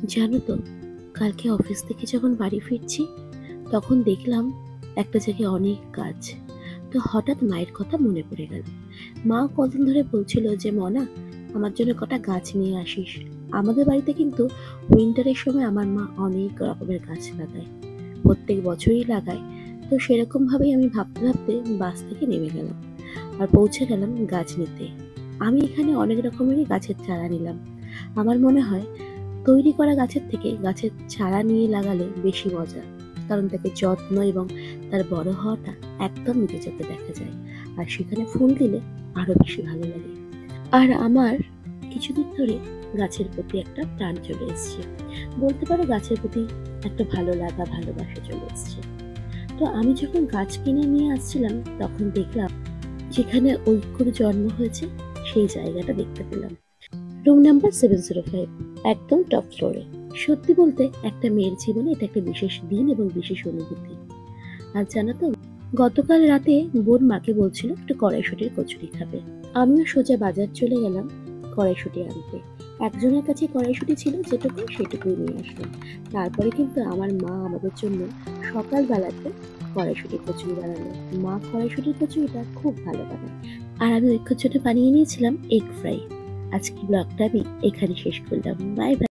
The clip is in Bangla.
জানো তো, কালকে অফিস থেকে যখন বাড়ি ফিরছি তখন দেখলাম একটা জায়গায় অনেক গাছ। তো হঠাৎ মায়ের কথা মনে পড়ে গেল। মা কদিন ধরে বলছিল যে মনা, আমার জন্য কটা গাছ নিয়ে আসিস। আমাদের বাড়িতে কিন্তু উইন্টারের সময় আমার মা অনেক রকমের গাছ লাগায়, প্রত্যেক বছরই লাগায়। তো সেরকম ভাবেই আমি ভাবতে ভাবতে বাস থেকে নেমে গেলাম আর পৌঁছে গেলাম গাছ নিতে। আমি এখানে অনেক রকমেরই গাছের চারা নিলাম। আমার মনে হয় তৈরি করা গাছের থেকে গাছের চারা নিয়ে লাগালে বেশি মজা, কারণ তাকে যত্ন এবং তার বড় হওয়াটা একদম নিজে চোখে দেখা যায়। আর সেখানে ফুল দিলে আরো বেশি ভালো লাগে। আর আমার কিছুদিন ধরে গাছের প্রতি একটা টান চলে এসছে, বলতে পারো গাছের প্রতি একটা ভালো লাগা ভালোবাসা চলে এসছে। তো আমি যখন গাছ কিনে নিয়ে আসছিলাম তখন দেখলাম যেখানে ঐক্যর জন্ম হয়েছে সেই জায়গাটা দেখতে পেলাম। রুম নাম্বার 705, একদম টপ ফ্লোরে। সত্যি বলতে একটা মেয়ের জীবনে এটা একটা বিশেষ দিন এবং বিশেষ অনুভূতি। আর জানো তো, গতকাল রাতে বোন মাকে বলছিল একটু কড়াইশুটির কচুরি খাবে। আমিও সোজা বাজার চলে গেলাম কড়াইশুটি আনতে। একজনের কাছে কড়াইশুটি ছিল, যেটুকু সেটুকুই নিয়ে আসলাম। তারপরে কিন্তু আমার মা আমাদের জন্য সকালবেলাতে কড়াইশুটির কচুরি বানালো। মা কড়াইশুটির কচুরিটা খুব ভালো বানায়। আর আমি ঐক্যর জন্য বানিয়ে নিয়েছিলাম এগ ফ্রাই। আজকে ব্লগটা আমি এখানে শেষ করলাম। Bye bye.